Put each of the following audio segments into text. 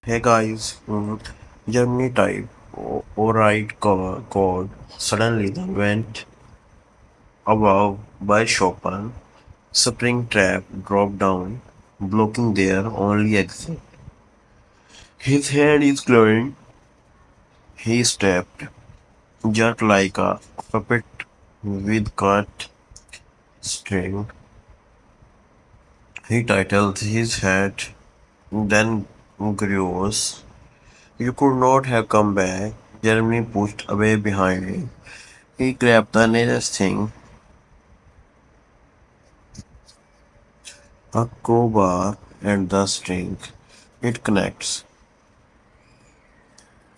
Hey guys, Germany type override cover code suddenly then went above by Chopin. Spring trap dropped down, blocking their only exit. His hand is glowing. He stepped, just like a puppet with cut string. He titled his head, then grows. You could not have come back. Germany pushed away behind him. He grabbed the nearest thing, a crowbar and the string. It connects.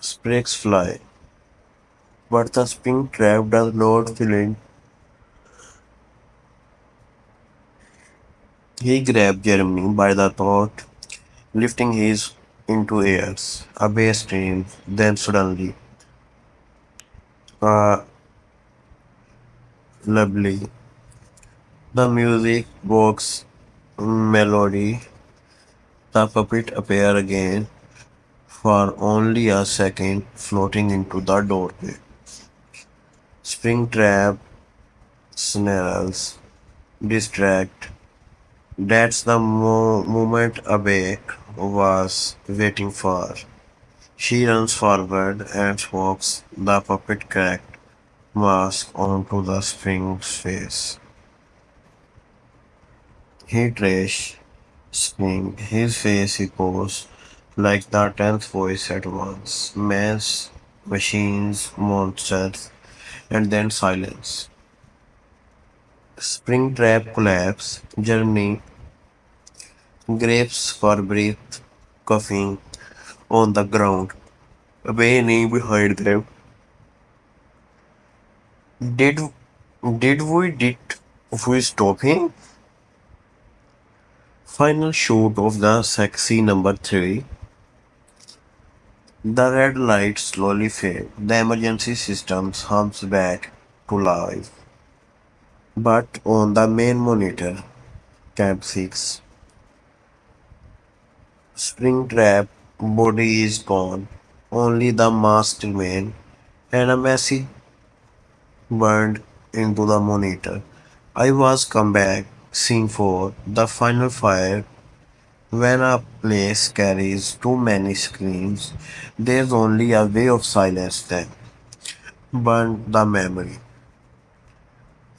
Sparks fly, but the spring trap does not flinch. He grabbed Jeremy by the throat, lifting his into airs. A bass stream, then suddenly, a lovely. The music box melody. The puppet appear again for only a second, floating into the doorway. Springtrap snarls, distract. That's the moment Abe was waiting for. She runs forward and smokes the puppet cracked mask onto the spring's face. He trash spring, his face echoes like the tenth voice at once. Mans, machines, monsters, and then silence. Springtrap collapse. Germany Grapes for breath, coughing on the ground, way behind them. Did did we stop him? Final shoot of the sexy number three. The red lights slowly fade. The emergency system hums back to life. But on the main monitor, Camp 6, Springtrap body is gone. Only the mask remains, and a message burned into the monitor. I was come back, scene 4, the final fire. When a place carries too many screams, there's only a way of silence them. Burn the memory.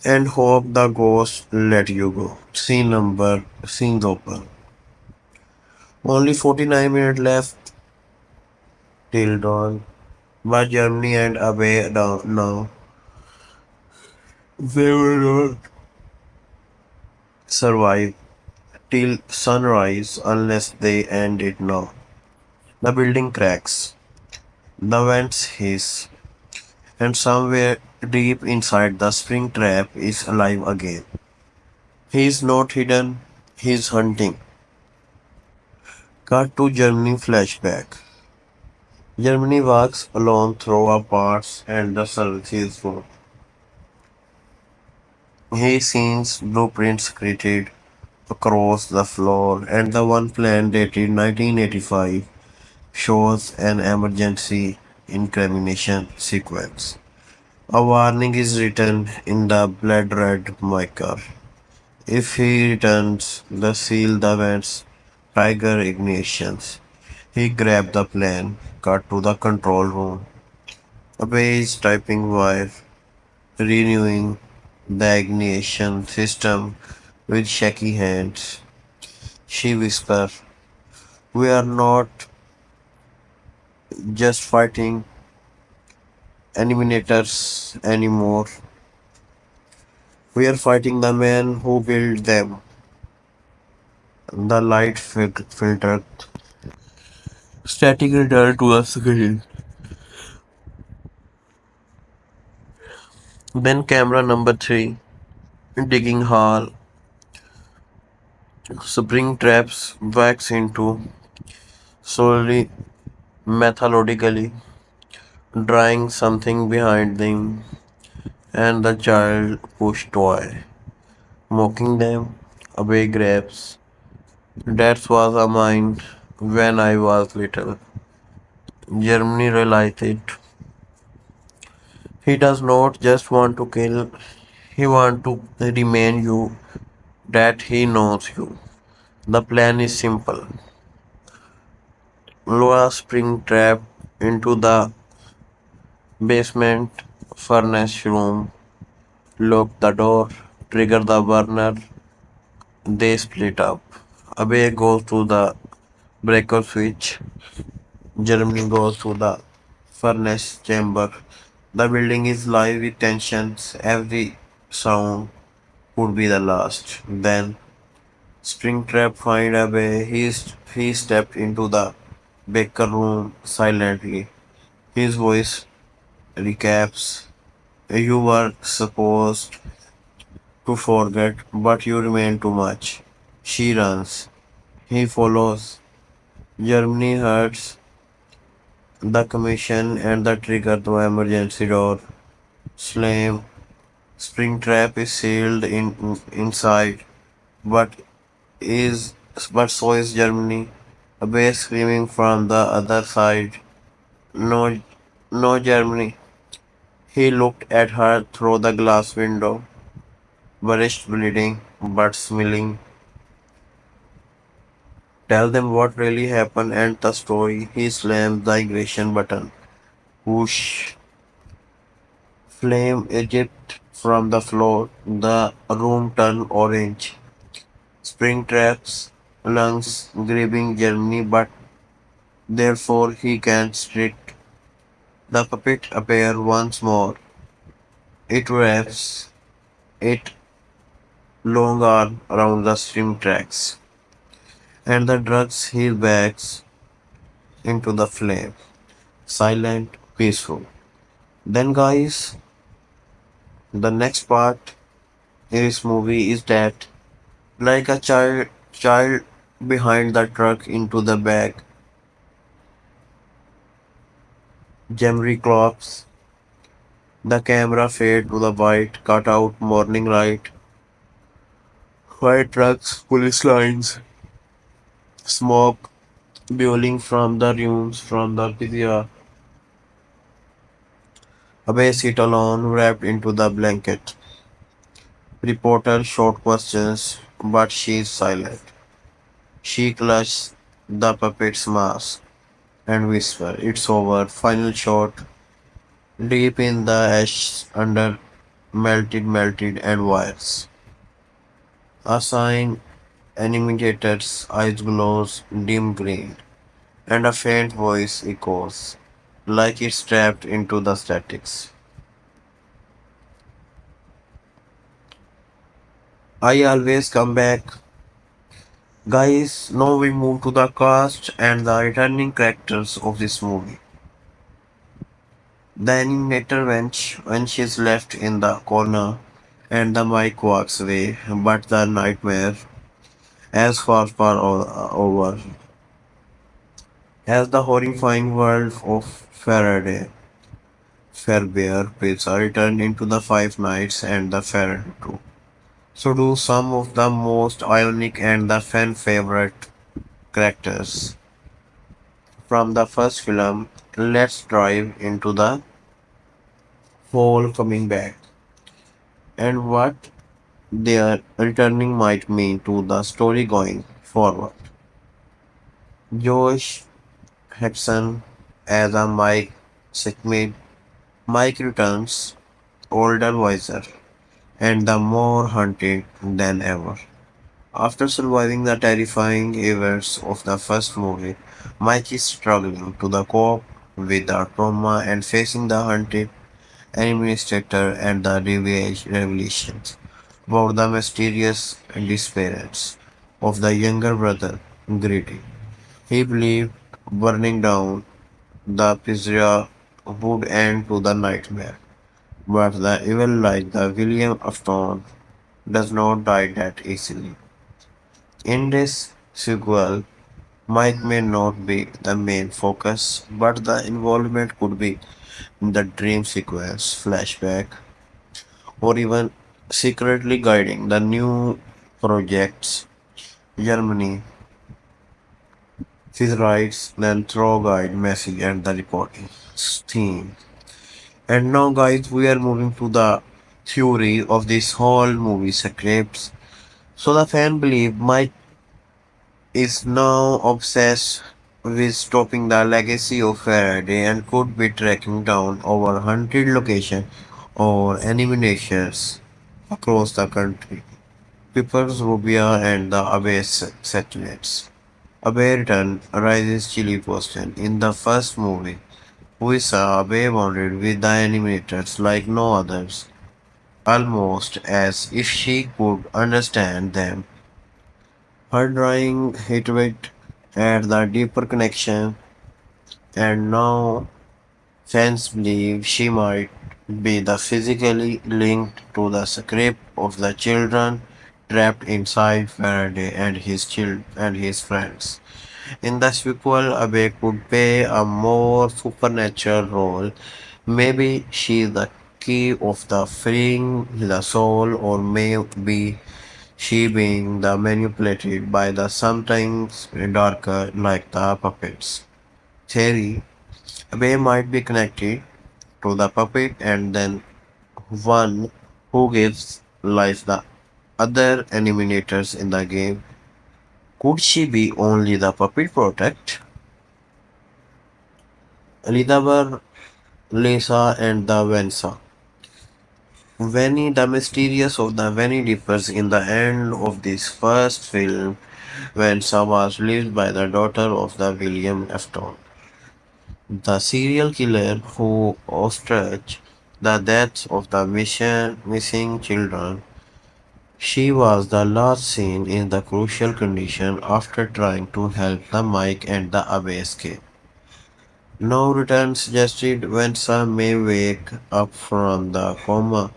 And hope the ghost let you go. Scene open. Only 49 minutes left till dawn. But Germany and away down now. They will not survive till sunrise unless they end it now. The building cracks. The vents hiss. And somewhere deep inside the spring trap is alive again. He is not hidden, he is hunting. Cut to Germany flashback. Germany walks alone through our parts and the services room. He sees blueprints created across the floor, and the one plan dated 1985 shows an emergency incrimination sequence. A warning is written in the blood red marker. If he returns, the seal the vents, trigger ignitions. He grabbed the plan, cut to the control room. A page typing wire, renewing the ignition system with shaky hands. She whispers, "We are not just fighting eliminators anymore. We are fighting the men who built them." The light filtered. Static returned to the screen. Then camera number three, digging hall, spring traps wax into, slowly, methodically, drawing something behind them, and the child pushed toy, mocking them, away grabs. That was a mine when I was little. Germany realized it. He does not just want to kill, he wants to remain you that he knows you. The plan is simple. Lower spring trap into the basement furnace room, lock the door, trigger the burner, they split up. Abe goes to the breaker switch, Germany goes to the furnace chamber. The building is live with tensions, every sound could be the last. Then Springtrap find Abe. He stepped into the baker room silently. His voice recaps. You were supposed to forget, but you remain too much. She runs. He follows. Germany hurts the commission and the trigger to emergency door. Slam. Springtrap is sealed inside, but is but so is Germany. A bass screaming from the other side. No, no, Germany. He looked at her through the glass window, burst bleeding, but smiling. Tell them what really happened and the story. He slammed the ignition button. Whoosh! Flame ejected from the floor. The room turned orange. Springtrap's lungs grabbing Germany, but therefore he can't strike. The puppet appears once more. It wraps its long arm around the stream tracks. and the drugs he backs into the flame. Silent, peaceful. Then, guys, the next part in this movie is that, like a child behind the truck into the back, Gemry clocks, the camera fade to the white, cut out morning light, white trucks, police lines, smoke billowing from the rooms from the pizza. Abe sit alone, wrapped into the blanket. Reporter short questions, but she is silent. She clutches the puppet's mask and whispers, "It's over." Final shot. Deep in the ash under melted and wires. A sign animator's eyes glows dim green, and a faint voice echoes, like it's trapped into the statics. I always come back. Guys, now we move to the cast and the returning characters of this movie. The animator when she's left in the corner and the mic walks away, but the nightmare as far over as the horrifying world of Fairbear Pizza returned into the Five Nights and the Feral 2. So do some of the most ionic and the fan favorite characters from the first film. Let's dive into the whole coming back and what their returning might mean to the story going forward. Josh Hutcherson as a Mike Sickmid. Mike returns, older, wiser, and the more hunted than ever. After surviving the terrifying events of the first movie, Mike is struggling to the cope with the trauma and facing the hunted administrator and the revelations about the mysterious disappearance of the younger brother, Grady. He believed burning down the pizzeria would end to the nightmare, but the evil like the William Afton does not die that easily. In this sequel, Mike may not be the main focus, but the involvement could be in the dream sequence, flashback, or even secretly guiding the new projects. Germany, his rights, then throw guide message and the reporting theme. And now, guys, we are moving to the theory of this whole movie scripts. So the fan believe Mike is now obsessed with stopping the legacy of Faraday and could be tracking down over 100 locations or eliminations across the country. Piper's Rubia and the Abyss satellites. Abe return arises chilly question. In the first movie, we saw Abe bonded with the animators like no others, almost as if she could understand them. Her drawing hit it at the deeper connection, and now fans believe she might be the physically linked to the script of the children trapped inside Faraday and his friends. In the sequel, Abe could play a more supernatural role. Maybe she is the key of the freeing the soul, or maybe she being the manipulated by the sometimes darker like the puppets. Theory: Abe might be connected to the puppet and then one who gives life the other animators in the game. Could she be only the puppet protect? Elizabeth, Lisa, and the Vensa. Vanny, the mysterious of the Vanny differs in the end of this first film when Sam was lived by the daughter of the William Afton. The serial killer who orchestrated the deaths of the missing children. She was the last seen in the crucial condition after trying to help the Mike and the Abbey escape. No return suggested Vensa may wake up from the coma,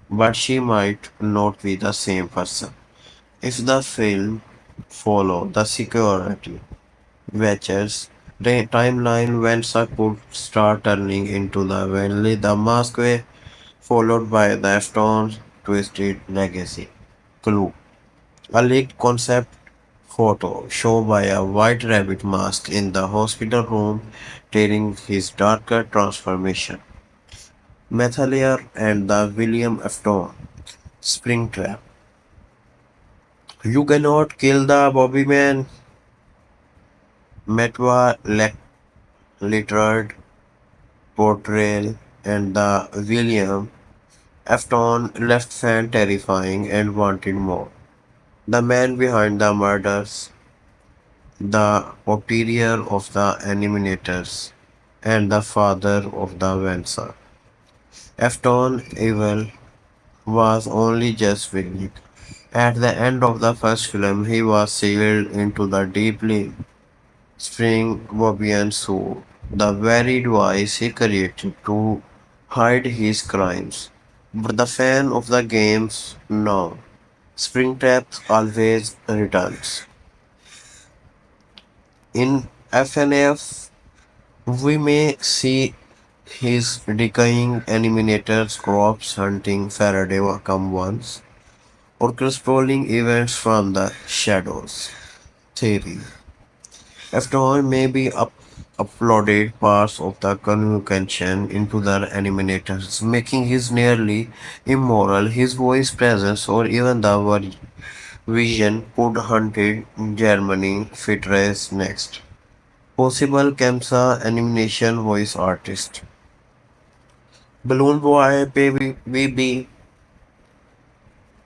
but she might not be the same person. If the film followed the security Watcher's timeline, Vensa could start turning into the Venly the Masquerade, followed by the Afton's twisted legacy. Clue. A leaked concept photo shown by a white rabbit mask in the hospital room during his darker transformation. Methalier and the William Afton. Springtrap. You cannot kill the Bobby Man. Metwa littered portrayal and the William Afton left fan terrifying and wanted more. The man behind the murders, the puppeteer of the animators, and the father of the Venser. Afton Evil was only just beginning. At the end of the first film, he was sealed into the deeply spring Bobian suit, the very device he created to hide his crimes. But the fan of the games know Springtrap always returns. In FNF, we may see his decaying animators crops hunting Faraday come once, or controlling events from the shadows. Theory. After all, may be uploaded parts of the communication into the animators, making his nearly immoral, his voice presence, or even the vision could hunted Germany fit race next. Possible Kemsa animation voice artist. Balloon Boy, Baby, Baby,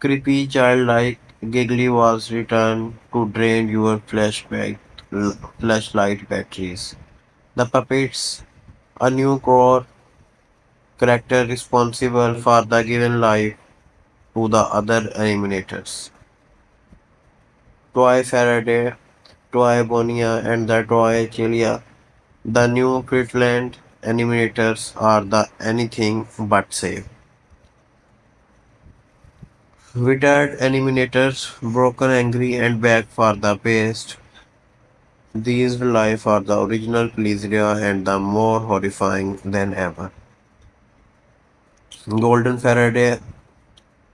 creepy childlike giggly was returned to drain your flashlight batteries. The puppets, a new core character responsible for the given life to the other animators. Toy Faraday, Toy Bonia, and the Toy Chilia. The new Queensland animators are the anything but safe. Withered animators, broken, angry, and back for the best. These will lie for the original Pleasria and the more horrifying than ever. Golden Faraday,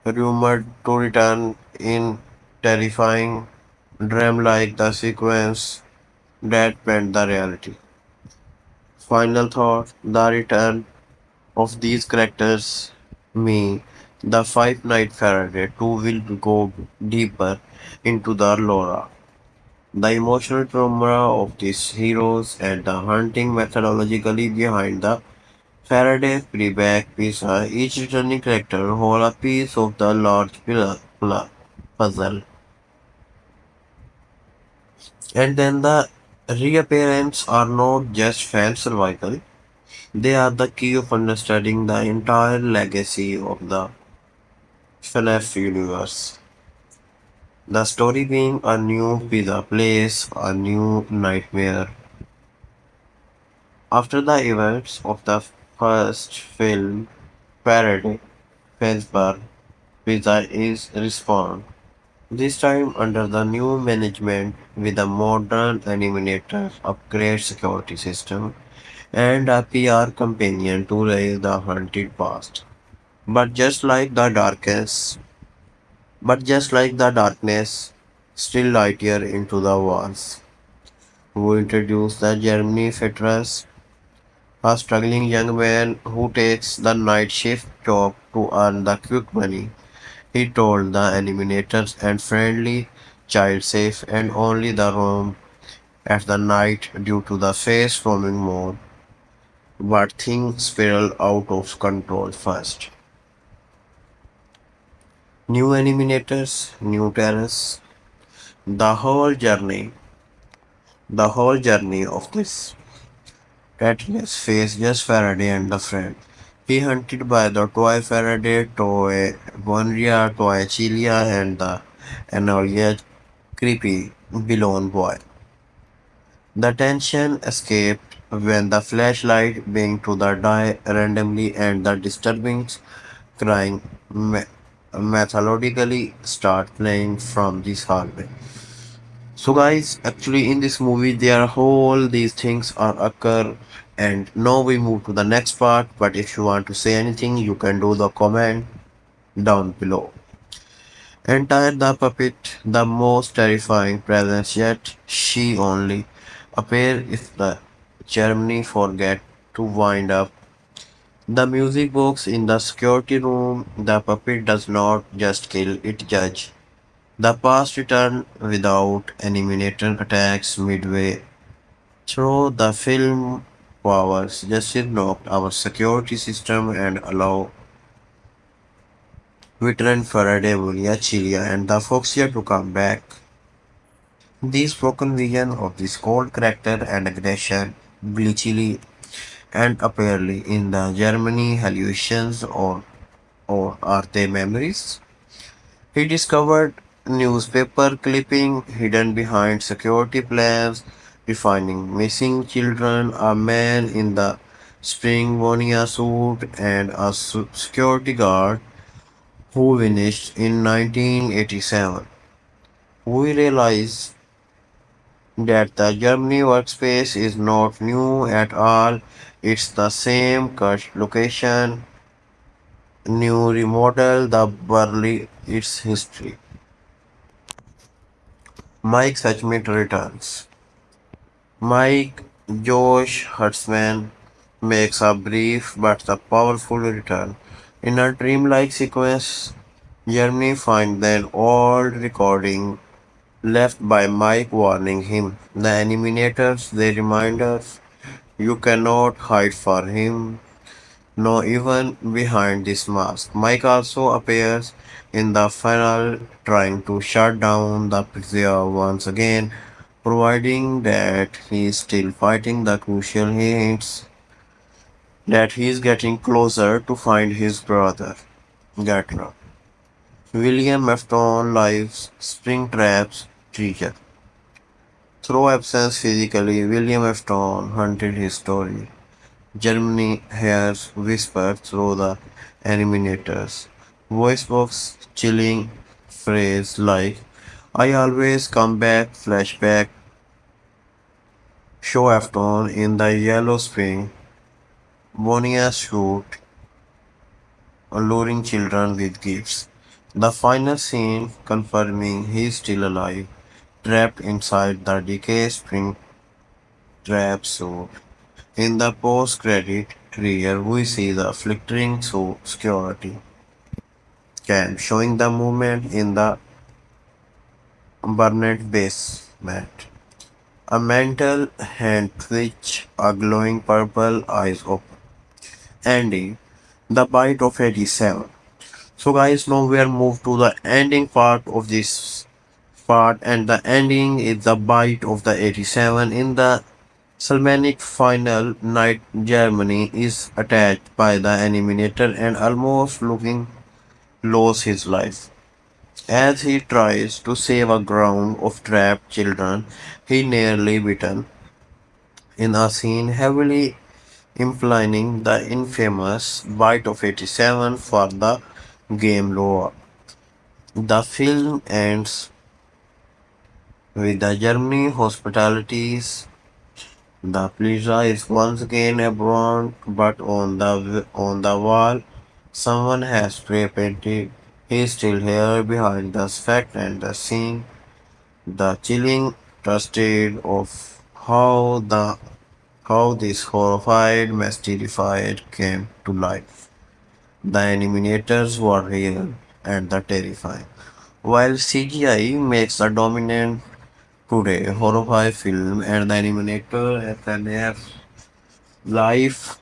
rumored to return in terrifying dream like the sequence that bent the reality. Final thought, the return of these characters me, the Five Night Faraday 2 will go deeper into the lore, the emotional trauma of these heroes, and the hunting methodologically behind the Faraday playback pizza. Each returning character hold a piece of the large puzzle, and then the reappearance are not just fan survival; they are the key of understanding the entire legacy of the FNAF universe. The story being a new pizza place, a new nightmare. After the events of the first film, Parody, Fazbear Pizza is respawned, this time under the new management with a modern animator, upgrade security system, and a PR companion to raise the haunted past. But just like the darkness, but just like the darkness, still lighter into the walls. Who introduced the Germany Fetras, a struggling young man who takes the night shift job to earn the quick money. He told the animators and friendly child safe and only the room at the night due to the face forming more. But things spiral out of control first. New animators, new terrors, the whole journey, the whole journey of this Atlas face just Faraday and the friend. He hunted by the toy Faraday, toy Bonria, toy Chilia, and the Enolia creepy balloon boy. The tension escaped when the flashlight began to the die randomly and the disturbing crying methodically start playing from this hallway. So guys, actually in this movie there are all these things are occur and now we move to the next part, but if you want to say anything you can do the comment down below. Enter the puppet, the most terrifying presence yet she only appear if the Germany forget to wind up the music box in the security room. The puppet does not just kill, it judge. The past return without any minute attacks midway through the film. Powers justice knocked our security system and allow veteran Faraday, Julia, Chilia, and the Foxia to come back. This broken vision of this cold character and aggression, bleachily and apparently in the Germany hallucinations or are they memories? He discovered newspaper clipping hidden behind security plans, defining missing children, a man in the spring Vonia suit, and a security guard who vanished in 1987. We realize that the Germany workspace is not new at all. It's the same cut location, new remodel, the Burley, its history. Mike Suchmet returns. Mike Josh Hutcherson makes a brief but a powerful return. In a dreamlike sequence, Jeremy finds an old recording left by Mike warning him. The animators they remind us you cannot hide for him. No, even behind this mask. Mike also appears in the final, trying to shut down the pizza once again, providing that he is still fighting the crucial hints that he is getting closer to find his brother. Gatner. William Afton lives Springtrap's treasure. Through absence physically, William Afton hunted his story. Germany hears whispered through the animators. Voice box chilling phrase like I always come back flashback show Afton in the yellow spring, Bonia shoot alluring children with gifts. The final scene confirming he is still alive, trapped inside the decayed spring trap suit. In the post-credit trailer, we see the flickering security cam showing the movement in the burned basement. A mental hand twitch, a glowing purple eyes open, ending the bite of 87. So guys, now we are moved to the ending part of this part, and the ending is the bite of the 87. In the Salmanic final night, Germany is attacked by the animator and almost looking lose his life. As he tries to save a ground of trapped children, he nearly bitten in a scene heavily implying the infamous bite of 87 for the game lore. The film ends with the Germany hospitalities. The plaza is once again abandoned, but on the wall, someone has spray painted. He is still here behind the fact and the scene. The chilling trusted of how this horrified, mystified came to life. The animators were real and the terrifying. While CGI makes the dominant today horror film and the animator FNF life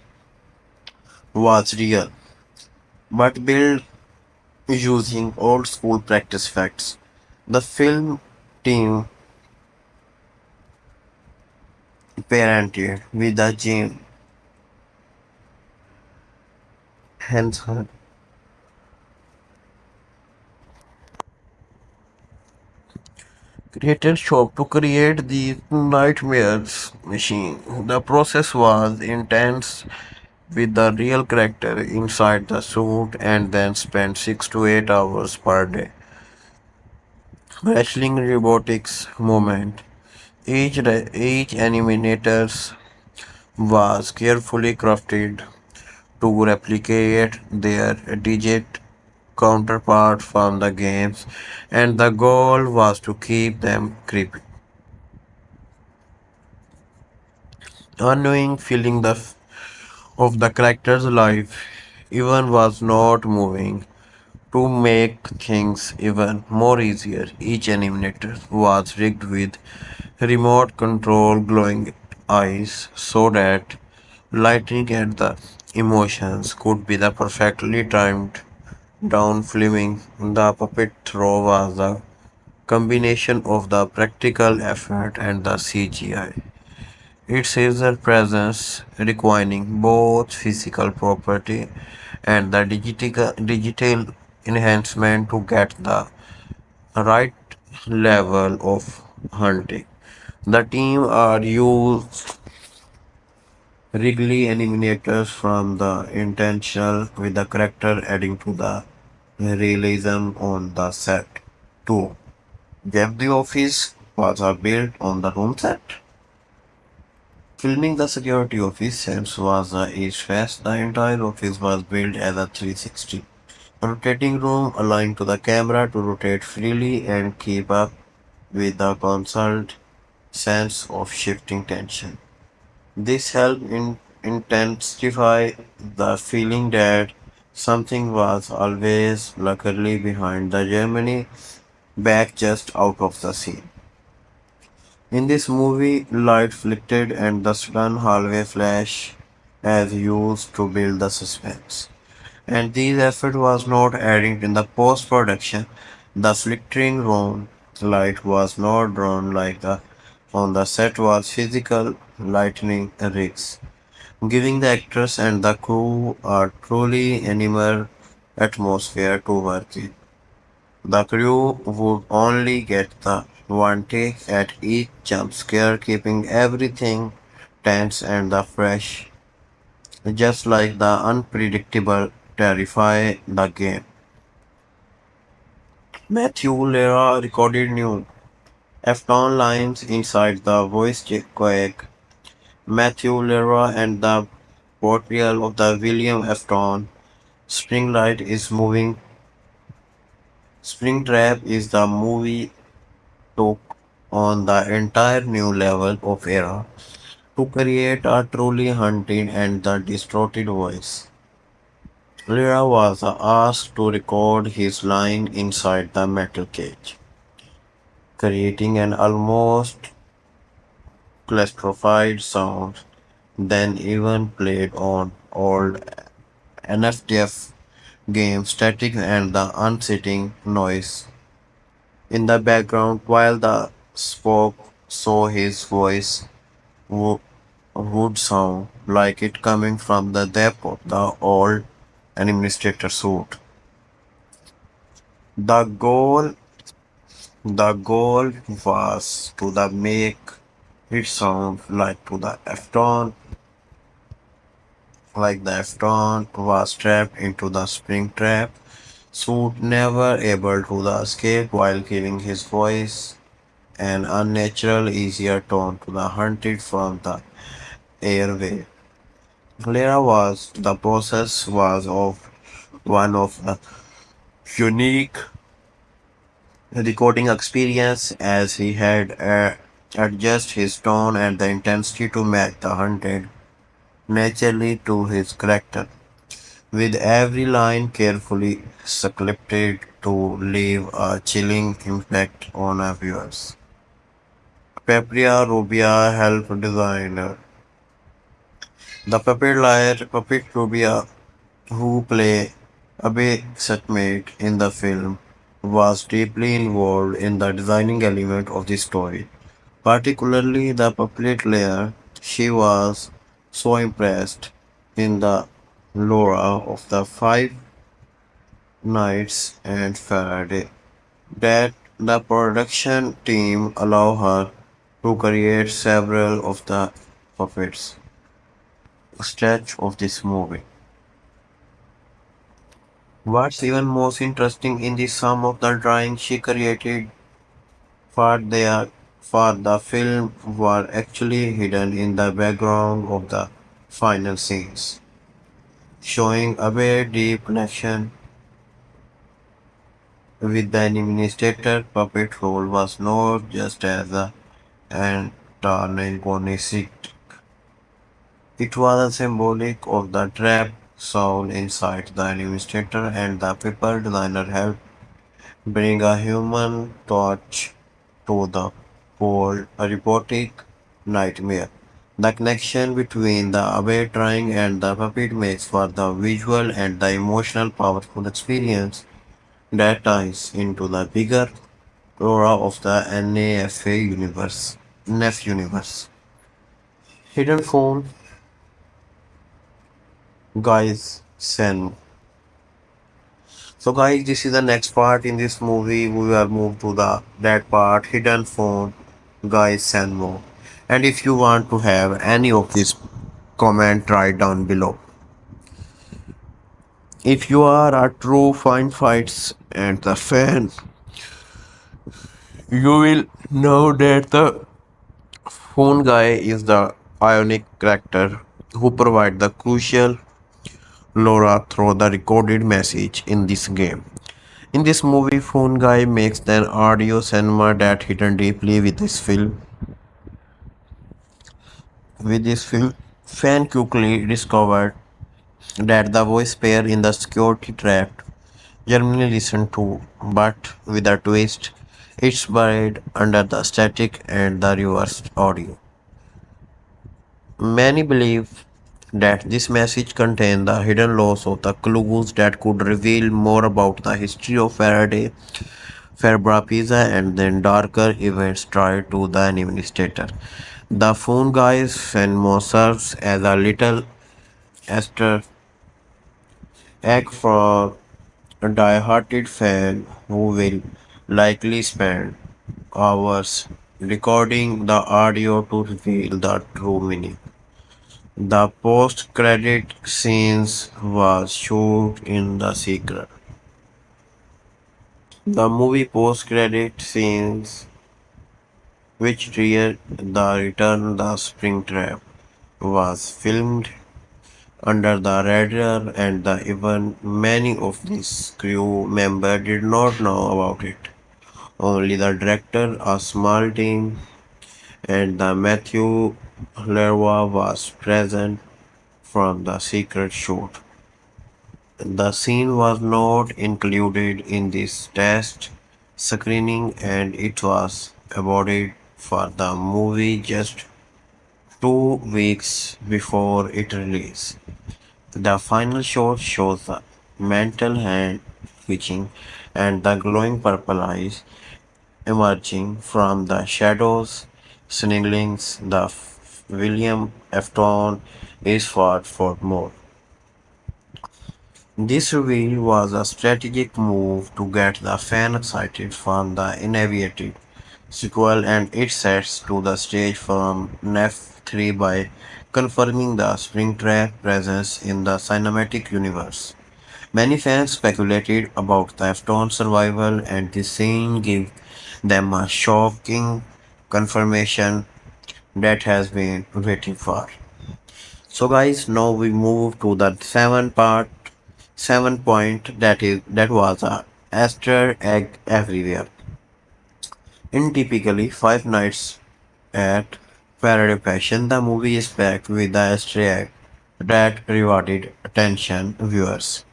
was real, but built using old school practice facts. The film team parented with the Hence, created shop to create the nightmares machine. The process was intense with the real character inside the suit and then spent 6 to 8 hours per day. Wrestling robotics movement. Each animator was carefully crafted to replicate their digit counterpart from the games, and the goal was to keep them creepy. Unknowing feeling of the character's life even was not moving. To make things even more easier, each animator was rigged with remote control glowing eyes so that lighting and the emotions could be the perfectly timed down filming. The puppet throw was the combination of the practical effort and the CGI. Its user presence requiring both physical property and the digital enhancement to get the right level of hunting. The team are used Wrigley animators from the intentional with the character adding to the realism on the set. 2. Jeff the Office was built on the room set. Filming the security office sets was East Fest. The entire office was built as a 360 rotating room aligned to the camera to rotate freely and keep up with the constant sense of shifting tension. This helped intensify the feeling that something was always luckily behind the Germany back just out of the scene. In this movie, light flicked and the sudden hallway flash as used to build the suspense. And this effort was not added in the post-production. The flickering room light was not drawn like the on the set was physical lightning rigs, giving the actors and the crew a truly animal atmosphere to work in. The crew would only get the one take at each jump scare, keeping everything tense and the fresh, just like the unpredictable terrify the game. Matthew Lera recorded new Afton lines inside the voice quake. Matthew Lera and the portrayal of the William Afton Springlight is moving. Springtrap is the movie took on the entire new level of era to create a truly haunting and the distorted voice. Lyra was asked to record his line inside the metal cage, creating an almost claustrophobic sound, then even played on old NFTF games static and the unsettling noise in the background while the spoke so his voice wo- would sound like it coming from the depth of the old administrator suit. The goal the goal was to the make it sound like the Afton was trapped into the spring trap suit, never able to the escape while giving his voice an unnatural easier tone to the hunted from the airway. Clara was the process was of one of a unique recording experience as he had adjust his tone and the intensity to match the hunted naturally to his character, with every line carefully scripted to leave a chilling impact on our viewers. Papria Rubia helped designer. The puppet Rubia, who play Abe Setmate in the film, was deeply involved in the designing element of the story, particularly the puppet layer. She was so impressed in the Laura of the Five Nights and Faraday that the production team allow her to create several of the puppets stretch of this movie. What's even most interesting in the some of the drawings she created for the film were actually hidden in the background of the final scenes, showing a very deep connection with the administrator. Puppet role was not just as a antagonistic, it was a symbolic of the trap soul inside the administrator, and the people designer helped bring a human touch to the cold, robotic nightmare. The connection between the away trying and the puppet makes for the visual and the emotional powerful experience that ties into the bigger aura of the NAFA universe. NEF universe. Hidden phone, guys, Sen. So guys, this is the next part in this movie. We will move to the that part, hidden phone, guys, Senmo. And if you want to have any of this, comment right down below. If you are a true fine fights and the fan, you will know that the phone guy is the ionic character who provide the crucial lore through the recorded message in this game. In this movie, Phone Guy makes an audio cinema that hidden deeply with this film. With this film, fan quickly discovered that the voice pair in the security trap Germany listened to, but with a twist, it's buried under the static and the reversed audio. Many believe that this message contained the hidden laws of the clues that could reveal more about the history of Faraday, Fabra Pizza, and then darker events tied to the administrator. The phone guy's Fenmo serves as a little Easter egg for a die-hearted fan who will likely spend hours recording the audio to reveal the true meaning. The post-credit scenes was shot in the secret. The movie post-credit scenes, which rear the return the spring trap, was filmed under the radar, and even many of these crew members did not know about it. Only the director, a small team, and the Matthew Lerwa was present from the secret shoot. The scene was not included in this test screening, and it was aborted for the movie just 2 weeks before its release. The final shot shows the mental hand twitching and the glowing purple eyes emerging from the shadows. Sniglings, the William Afton is fought for more. This reveal was a strategic move to get the fan excited for the inevitable sequel, and it sets to the stage for NEF 3 by confirming the Springtrap presence in the cinematic universe. Many fans speculated about the Afton's survival, and this scene gave them a shocking confirmation that has been waiting for. So guys, now we move to the seven point that was a Easter egg everywhere. In typically Five Nights at Faraday fashion, the movie is packed with the Easter egg that rewarded attention viewers.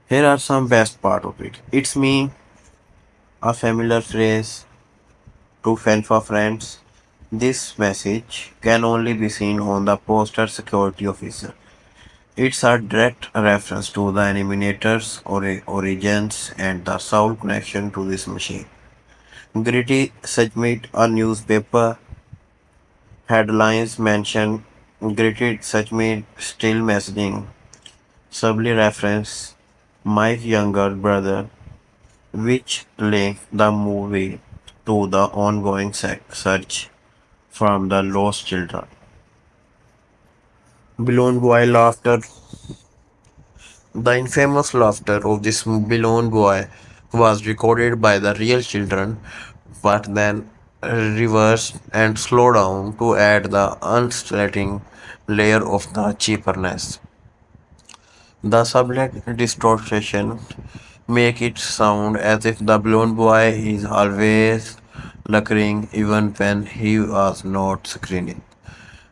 Here are some best part of it. It's me, a familiar phrase to fend for friends. This message can only be seen on the poster security officer. It's a direct reference to the animator's origins and the soul connection to this machine. Gritty submit a newspaper headlines mention greeted Sachmi still messaging, subtly reference my younger brother, which linked the movie to the ongoing search from the lost children. Balloon boy laughter. The infamous laughter of this balloon boy was recorded by the real children, but then reversed and slowed down to add the unsettling layer of the cheaperness. The sublet distortion make it sound as if the balloon boy is always lurking even when he was not screaming.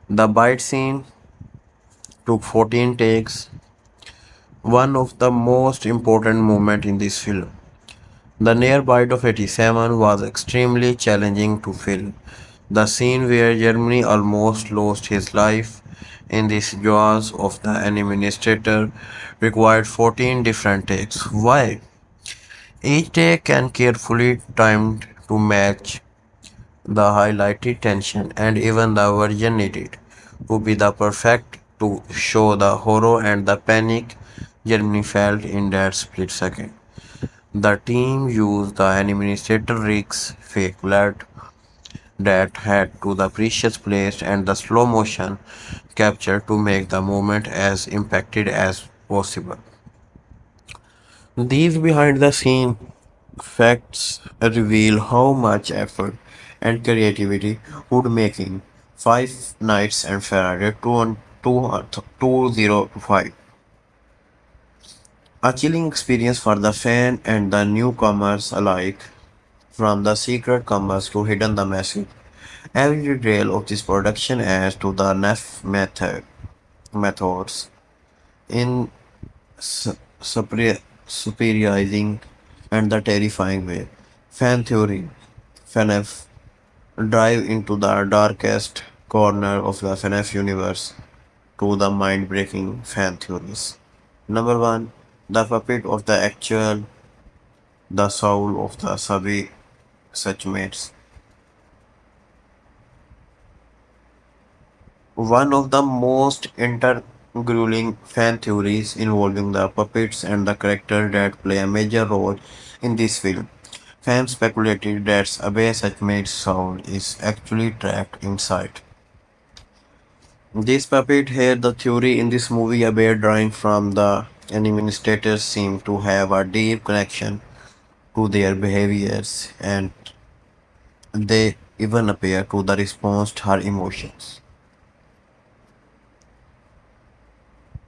The bite scene took 14 takes, one of the most important moments in this film. The near bite of 87 was extremely challenging to film. The scene where Germany almost lost his life in the jaws of the administrator required 14 different takes. Why? Each take can carefully timed to match the highlighted tension and even the version needed to be the perfect to show the horror and the panic Germany felt in that split second. The team used the administrator rig's fake blood that had to the precious place and the slow motion capture to make the moment as impacted as possible. These behind the scene facts reveal how much effort and creativity would making Five Nights and Faraday 2005. A chilling experience for the fan and the newcomers alike, from the secret commerce to hidden the message. Every detail of this production adds to the methods in superiorizing and the terrifying way. Fan theory. FNF dive into the darkest corner of the FNF universe to the mind-breaking fan theories. Number one, the puppet of the actual, the soul of the Sabi Suchmates. One of the most intergruling fan theories involving the puppets and the characters that play a major role in this film. Fans speculated that Abe Sachmet's soul is actually trapped inside. This puppet here, the theory in this movie, Abe drawing from the administrators seem to have a deep connection to their behaviors and they even appear to the response to her emotions.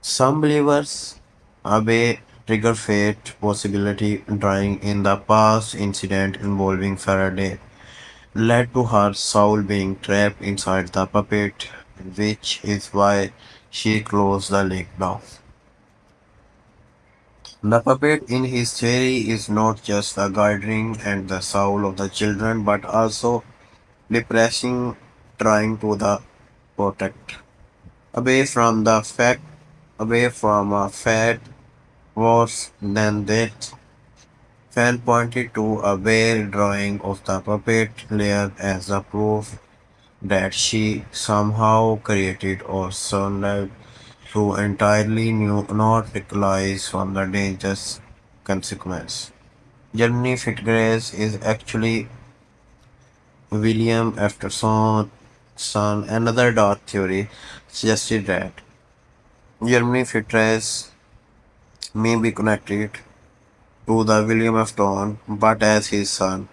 Some believers Abe trigger fate possibility drawing in the past incident involving Faraday led to her soul being trapped inside the puppet, which is why she closed the lake down. The puppet in his theory is not just the guiding and the soul of the children, but also depressing, trying to the protect. Away from the fact, away from a fat worse than that. Fan pointed to a bare drawing of the puppet layer as the proof that she somehow created or survived through entirely new, not realize from the dangerous consequence. Germany Fitgrace is actually William Afterson son. Another dark theory suggested that Germany Fitgrace may be connected to the William Afton, but as his son,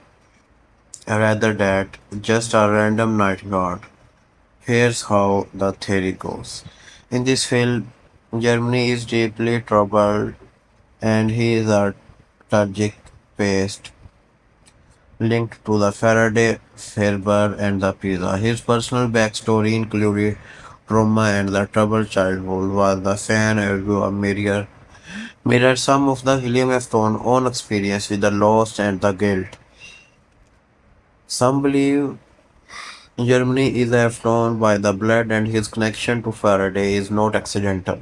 rather than just a random night guard. Here's how the theory goes. In this film, Germany is deeply troubled and he is a tragic past linked to the Faraday Fairbar and the pizza. His personal backstory included trauma and the troubled childhood, while the fan review a mirror some of the William Afton's own experience with the loss and the guilt. Some believe Germany is Afton by the blood and his connection to Faraday is not accidental.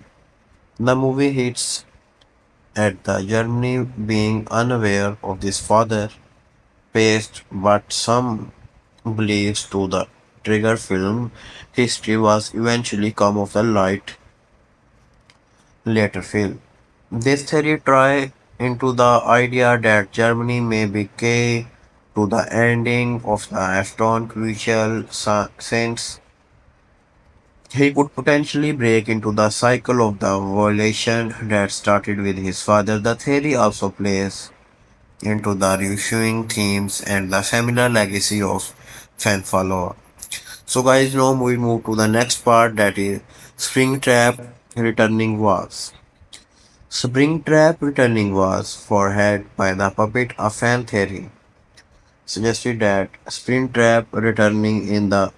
The movie hits at the Germany being unaware of this father past, but some believes to the trigger film history was eventually come of the light later film. This theory try into the idea that Germany may be key to the ending of the Afton crucial since he could potentially break into the cycle of the violation that started with his father. The theory also plays into the recurring themes and the familiar legacy of fan follower. So guys, now we move to the next part, that is Springtrap returning was. Springtrap returning was forehead by the puppet. A fan theory suggested that Springtrap returning in the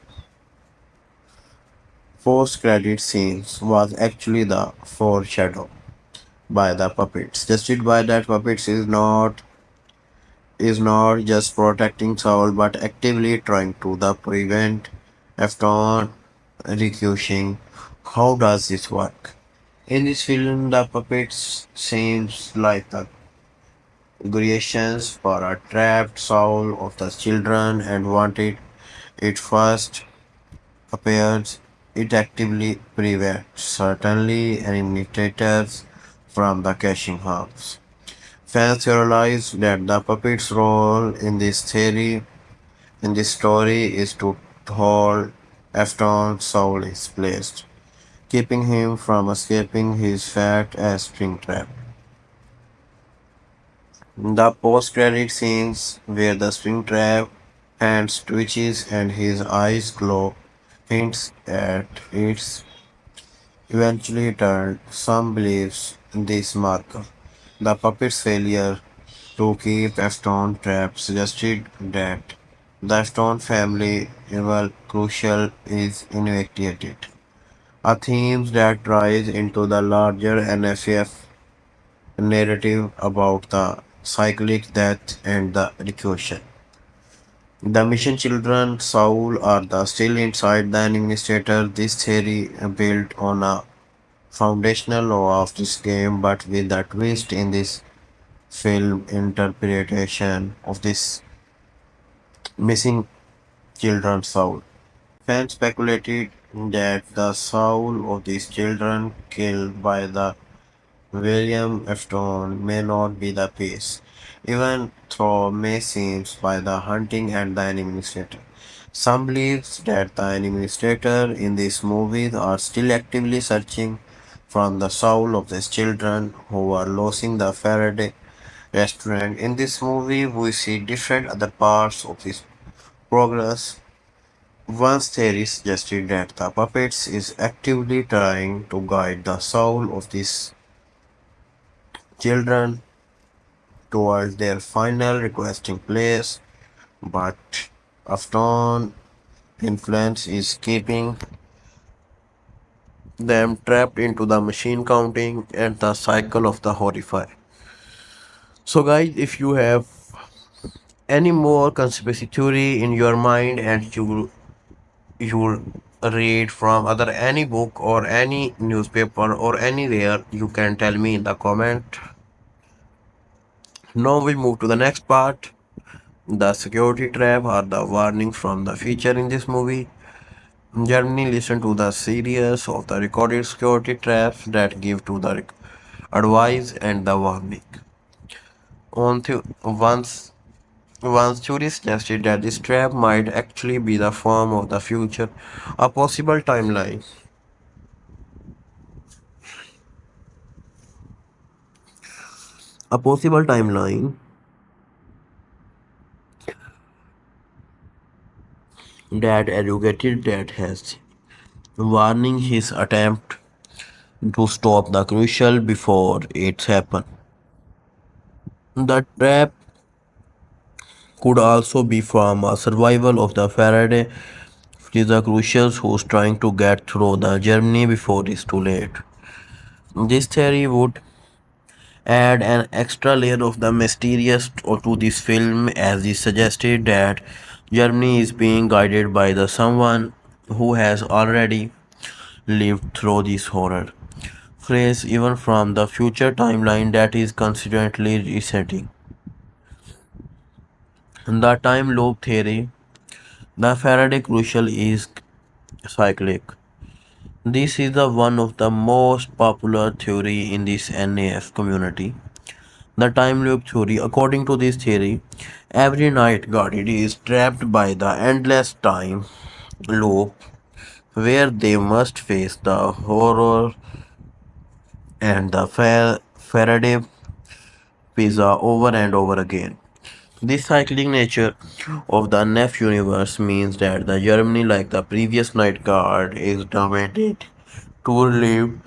post-credit scenes was actually the foreshadow by the puppets. Suggested by that puppets is not just protecting Saul but actively trying to the prevent Afton recusing. How does this work? In this film, the puppets seems like the creations for a trapped soul of the children and wanted it first appears. It actively prevents certainly imitators from the caching house. Fans theorize that the puppet's role in this story is to hold Afton's soul is placed, keeping him from escaping his fate as Springtrap. The post-credit scenes where the Springtrap hands twitches and his eyes glow hints at its eventually turned. Some believes this marker. The puppet's failure to keep Afton trapped suggested that the Afton family evil crucial is initiated, a theme that ties into the larger NFF narrative about the cyclic death and the recursion. The mission children, Saul, are the still inside the administrator. This theory built on a foundational law of this game, but with a twist in this film interpretation of this missing children's soul. Fans speculated that the soul of these children killed by the William Afton may not be the case, even though may seems by the hunting and the administrator. Some believes that the administrator in these movies are still actively searching from the soul of these children who are losing the Faraday restaurant. In this movie, we see different other parts of this progress. One theory suggested that the puppets is actively trying to guide the soul of these children towards their final requesting place, but Afton influence is keeping them trapped into the machine counting and the cycle of the horrify. So guys, if you have any more conspiracy theory in your mind and you read from other any book or any newspaper or anywhere, you can tell me in the comment. Now we move to the next part. The security trap or the warning from the future in this movie. Germany listened to the series of the recorded security traps that give to the advice and the warning. Once theories suggested that this trap might actually be the form of the future, a possible timeline. A possible timeline that educated that has warning his attempt to stop the crucial before it happened. The trap could also be from a survival of the Faraday. It is a crucial who's trying to get through the journey before it's too late. This theory would add an extra layer of the mysterious to this film as it suggested that Germany is being guided by the someone who has already lived through this horror. Phrase even from the future timeline that is constantly resetting. The time loop theory The Faraday crucial is cyclic. This is the one of the most popular theory in this NAF community. The time loop theory. According to this theory, every night guard is trapped by the endless time loop where they must face the horror and the Faraday pizza over and over again. This cycling nature of the NEF universe means that the Germany, like the previous night guard, is demanded to relive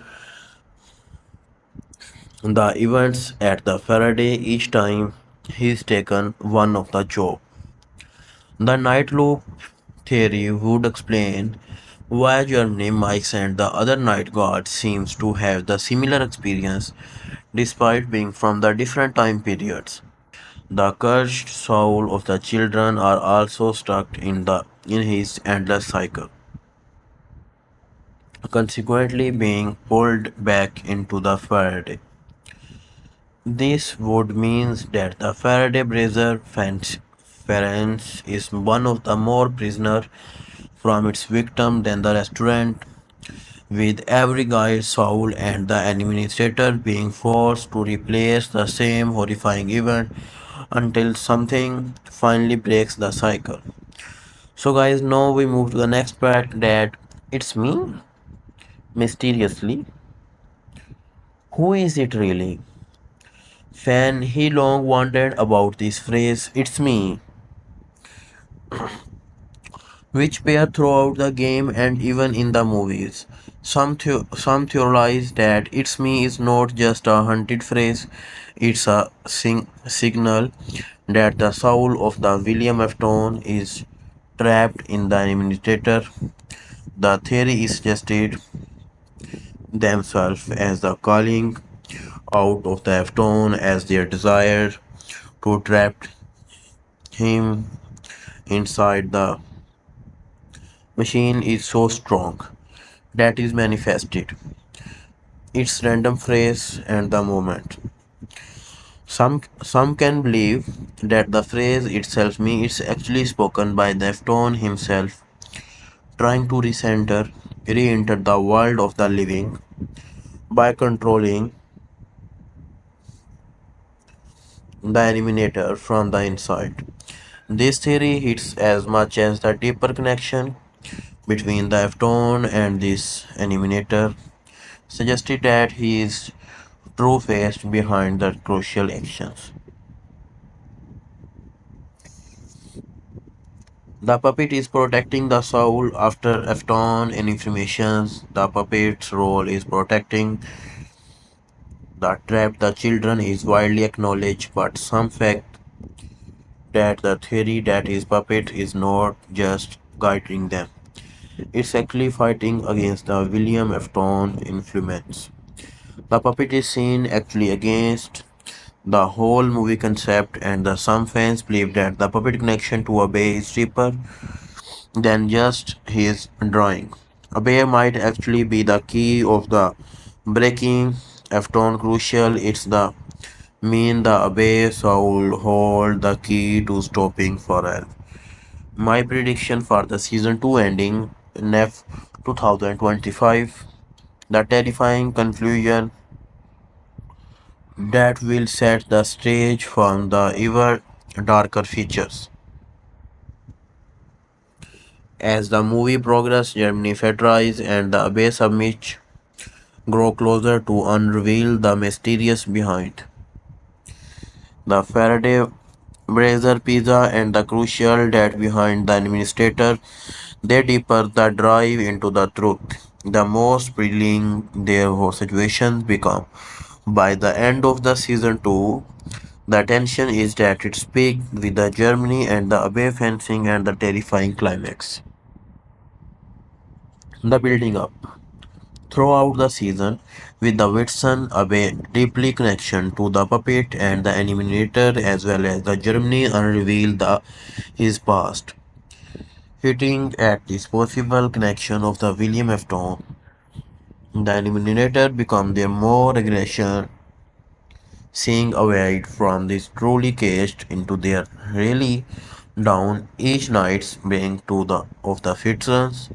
the events at the Faraday each time he is taken one of the job. The night loop theory would explain why Germany, Mike's and the other night guards seems to have the similar experience despite being from the different time periods. The cursed soul of the children are also stuck in his endless cycle, consequently being pulled back into the Faraday. This would mean that the Faraday brazier fence is one of the more prisoner from its victim than the restaurant, with every guy's soul and the administrator being forced to replace the same horrifying event until something finally breaks the cycle. So, guys, now we move to the next part that it's me, mysteriously. Who is it really? Fan he long wondered about this phrase, it's me, which pair throughout the game and even in the movies. Some theorize that it's me is not just a hunted phrase, it's a signal that the soul of the William Afton is trapped in the imitator. The theory is suggested themselves as the calling out of the Afton as their desire to trap him inside the machine is so strong that is manifested. Its random phrase and the moment. Some can believe that the phrase itself means it's actually spoken by the Afton himself, trying to re-enter the world of the living by controlling the eliminator from the inside. This theory hits as much as the deeper connection between the Afton and this eliminator, suggested that he is true face behind the crucial actions. The puppet is protecting the soul after Afton and informations. The puppet's role is protecting the trap. The children is widely acknowledged, but some fact that the theory that his puppet is not just guiding them. It's actually fighting against the William Afton influence. The puppet is seen actually against the whole movie concept, and some fans believe that the puppet connection to a bay is deeper than just his drawing. A bay might actually be the key of the breaking Afton crucial. It's the mean the abbey soul hold the key to stopping forever. My prediction for the season 2 ending NEF 2025, the terrifying conclusion that will set the stage for the ever darker features. As the movie progresses, Germany federalizes and the base summits grow closer to unreveal the mysterious behind. The Faraday Brazier Pizza and the crucial that behind the administrator, they deeper the drive into the truth. The most thrilling their whole situations become. By the end of the season 2, the tension is that it's peaked with the Germany and the away fencing and the terrifying climax. The building up. Throughout the season, with the Whitson away deeply connection to the puppet and the animator as well as the Germany unrevealed his past, hitting at this possible connection of the William Afton. The animator become their more aggression, seeing away from this truly caged into their really down each night's bring to the of the Fitzons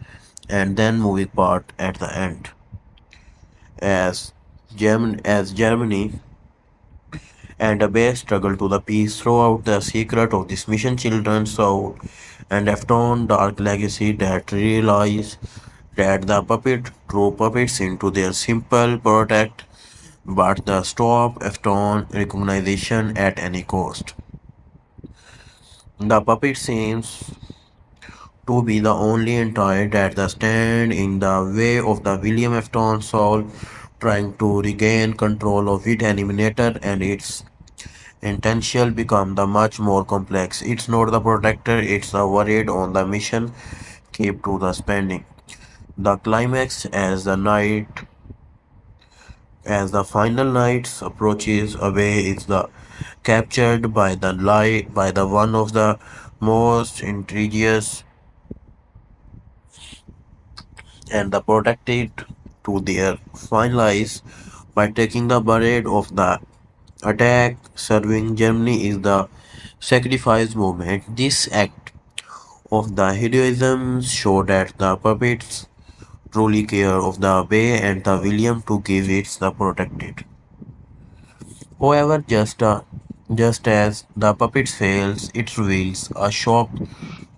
and then moving part at the end. As Germany and a base struggle to the peace throughout the secret of this mission children saw and Afton dark legacy that realize that the true puppets into their simple protect but the stop Afton recognition at any cost. The puppet seems to be the only entity that stand in the way of the William Afton soul trying to regain control of it animator and its intention become the much more complex. It's not the protector, it's the worried on the mission keep to the spending. The climax as the final night approaches away is the captured by the lie by the one of the most insidious and the protected to their finalize by taking the parade of the attack serving Germany is the sacrifice movement. This act of the heroism show that the puppets truly care of the bay and the William to give it the protected. However, just as the puppets fails, it reveals a shock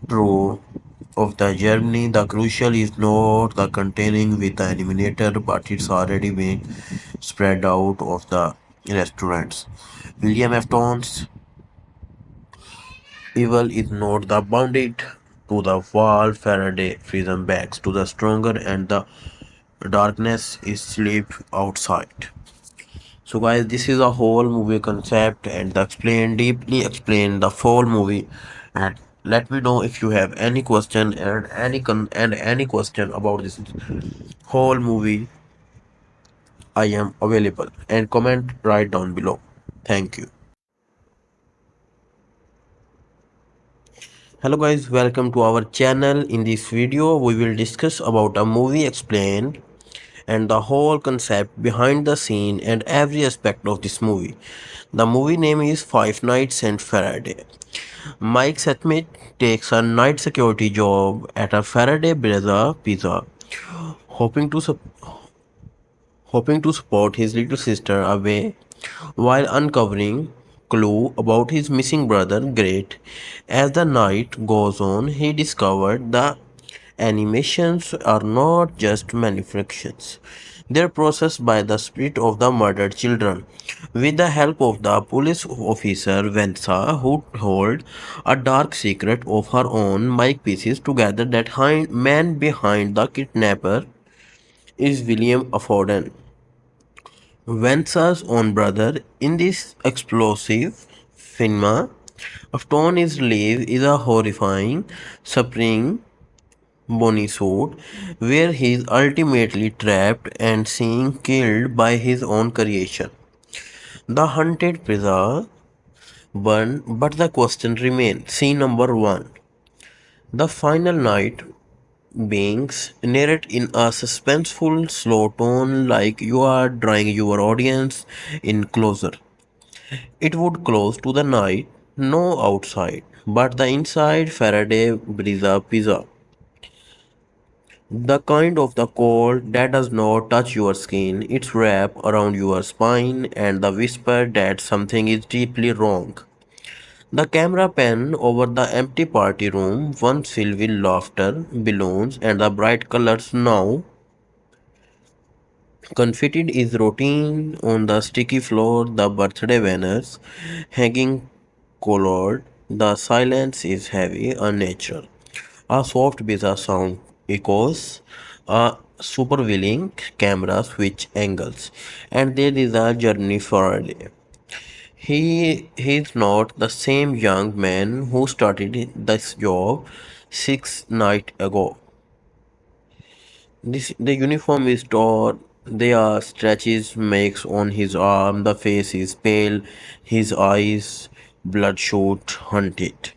true of the Germany. The crucial is not the containing with the eliminator, but it's already been spread out of the restaurants. William Afton's evil is not the bounded to the wall Faraday prison bags to the stronger and the darkness is sleep outside. So guys, this is a whole movie concept and deeply explain the whole movie and let me know if you have any question and any question about this whole movie. I am available and comment right down below. Thank you. Hello guys, welcome to our channel. In this video we will discuss about a movie explained and the whole concept behind the scene and every aspect of this movie. The movie name is Five Nights and Faraday. Mike Smith takes a night security job at a Faraday Pizza, hoping to hoping to support his little sister away while uncovering clue about his missing brother Great. As the night goes on, he discovered the animations are not just manufactions. They're processed by the spirit of the murdered children. With the help of the police officer Vensa, who told a dark secret of her own, Mike pieces together that man behind the kidnapper is William Afforden. Vensa's own brother. In this explosive cinema, Afton is live is a horrifying, spring Bonnie suit, where he is ultimately trapped and seen killed by his own creation. The hunted prison burn, but the question remains. Scene number one. The final night beings narrate in a suspenseful, slow tone like you are drawing your audience in closer. It would close to the night, no outside, but the inside Faraday Brisa pizza. The kind of the cold that does not touch your skin, it's wrap around your spine and the whisper that something is deeply wrong. The camera pan over the empty party room, once filled with laughter, balloons, and the bright colors now confitted is routine on the sticky floor, the birthday banners hanging colored, the silence is heavy, unnatural. A soft bizarre sound echoes, a superwhelming camera switch angles, and there is a journey for a day. He is not the same young man who started this job 6 nights ago. The uniform is torn. There are stretches makes on his arm. The face is pale. His eyes bloodshot, hunted.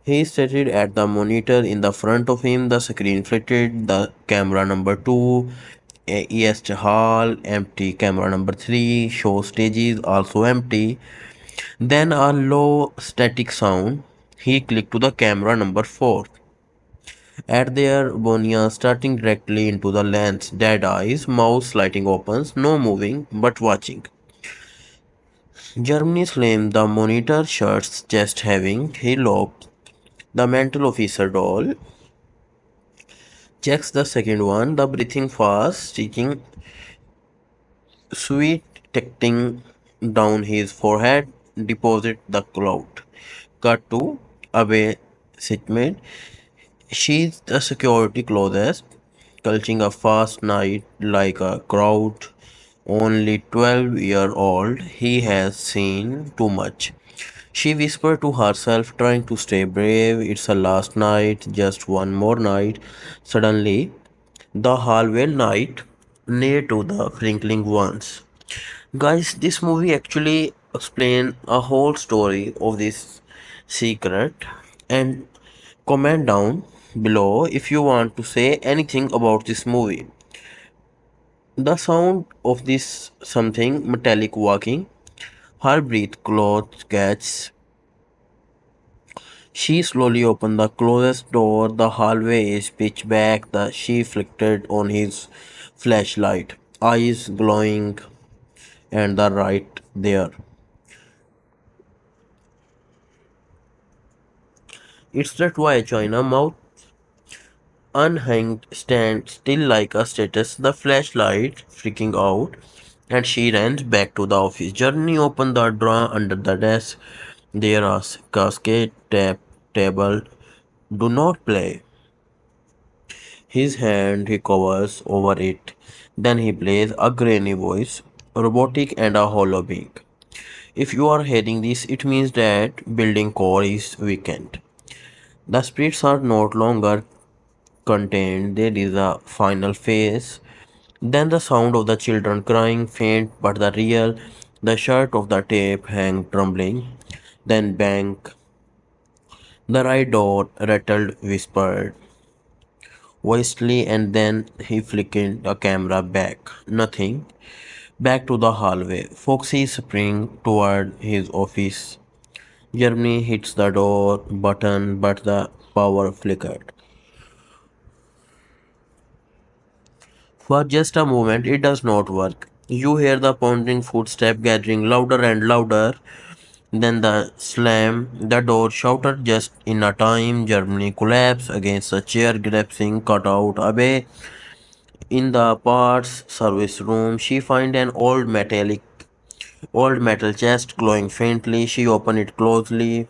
He stared at the monitor in the front of him. The screen flickered. The camera number 2, East Hall, empty. Camera number 3, show stages, also empty. Then a low static sound. He clicked to the camera number 4. At their Bonia starting directly into the lens, dead eyes, mouth sliding opens, no moving, but watching. Germany slammed the monitor shuts chest having, he locked the mental officer doll, checks the second one, the breathing fast, seeking sweat ticking down his forehead, deposit the cloud. Cut to away Sitmate. She's the security closest, culching a fast night like a crowd. Only 12-year-old, he has seen too much. She whispered to herself, trying to stay brave. It's a last night, just one more night. Suddenly, the hallway light near to the twinkling ones. Guys, this movie actually explains a whole story of this secret. And comment down below if you want to say anything about this movie. The sound of this something metallic walking, her breath clothes catches. She slowly opened the closest door. The hallway is pitch black. She flickered on his flashlight, eyes glowing, and the right there. It's that why China mouth unhanged stand still like a status, the flashlight freaking out, and she ran back to the office. Journey opened the drawer under the desk. There is casket, table. Do not play. His hand he covers over it. Then he plays a grainy voice, robotic and a hollow being. If you are hearing this, it means that building core is weakened. The spirits are not longer contained. There is a final phase. Then the sound of the children crying, faint but the real, the shirt of the tape hang trembling. Then bang, the right door rattled, whispered, voicedly, and then he flickered the camera back. Nothing. Back to the hallway. Foxy sprang toward his office. Germany hits the door button, but the power flickered. For just a moment, it does not work. You hear the pounding footstep gathering louder and louder. Then the slam, the door shouted just in a time. Germany collapsed against a chair, grasping cut out away. In the parts service room, she find an old metal chest glowing faintly. She opened it closely.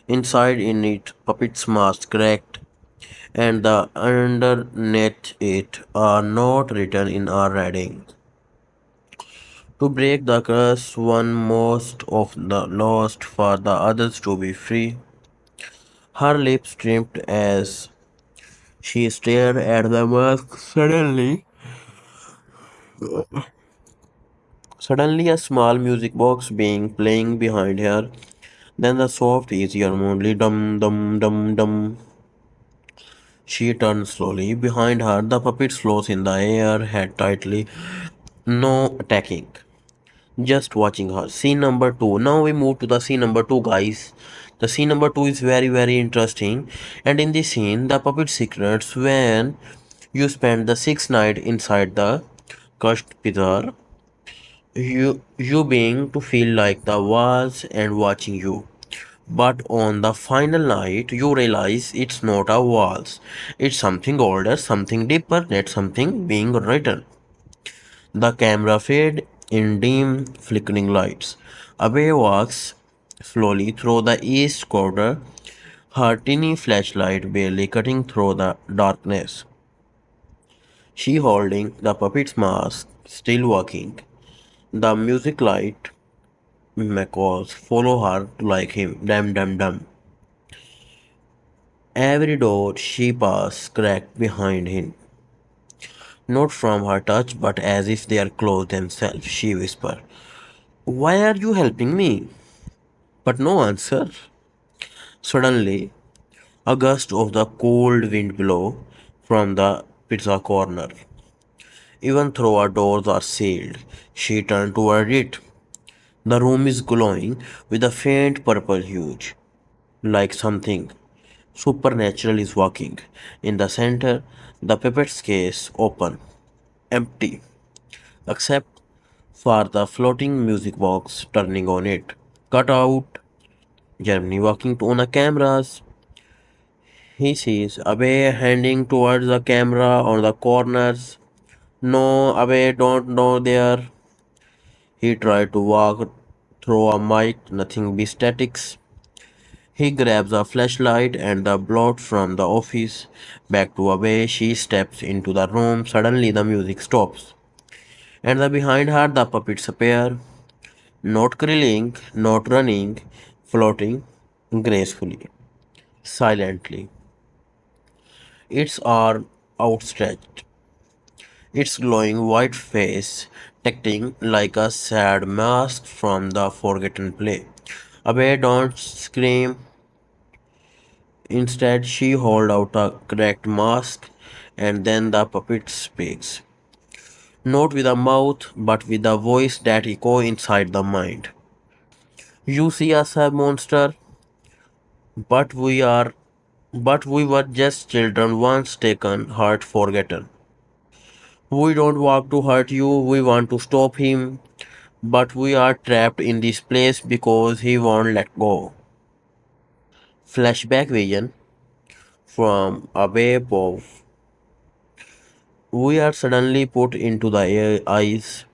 Inside in it, puppet's mask cracked, and the underneath it are not written in our writing. To break the curse, one most of the lost for the others to be free. Her lips trembled as she stared at the mask. Suddenly, a small music box being playing behind her. Then the soft, easy, harmony dum dum dum dum. She turned slowly. Behind her, the puppet flows in the air, head tightly. No attacking. Just watching her. Scene number two. Now we move to the scene number two, guys. The scene number two is very, very interesting. And in this scene, the puppet secrets when you spend the sixth night inside the cursed pizza, you being to feel like the walls and watching you. But on the final night, you realize it's not a walls. It's something older, something deeper, that something being written. The camera fade in dim, flickering lights. Abe walks slowly through the east corridor, her tiny flashlight barely cutting through the darkness. She holding the puppet's mask, still walking. The music light macaws follow her like him. Dum dum dum. Every door she passes cracked behind him. Not from her touch, but as if they are closed themselves, she whispered. Why are you helping me? But no answer. Suddenly, a gust of the cold wind blow from the pizza corner. Even though our doors are sealed, she turned toward it. The room is glowing with a faint purple hue. like something supernatural is walking. In the center, the puppet's case open, empty, except for the floating music box turning on it. Cut out Germany walking on the cameras. He sees away handing towards the camera on the corners. No, away, don't know there. He tried to walk through a mic, nothing be statics. He grabs a flashlight and the blot from the office. Back to away, she steps into the room. Suddenly, the music stops. And the behind her, the puppets appear. Not crilling, not running, floating gracefully, silently. Its arm outstretched, its glowing white face acting like a sad mask from the forgotten play. Away, don't scream. Instead, she holds out a cracked mask, and then the puppet speaks. Not with a mouth, but with a voice that echoes inside the mind. You see us a monster, but we were just children once taken, hurt, forgotten. We don't want to hurt you, we want to stop him, but we are trapped in this place because he won't let go. Flashback vision from away above. We are suddenly put into the eyes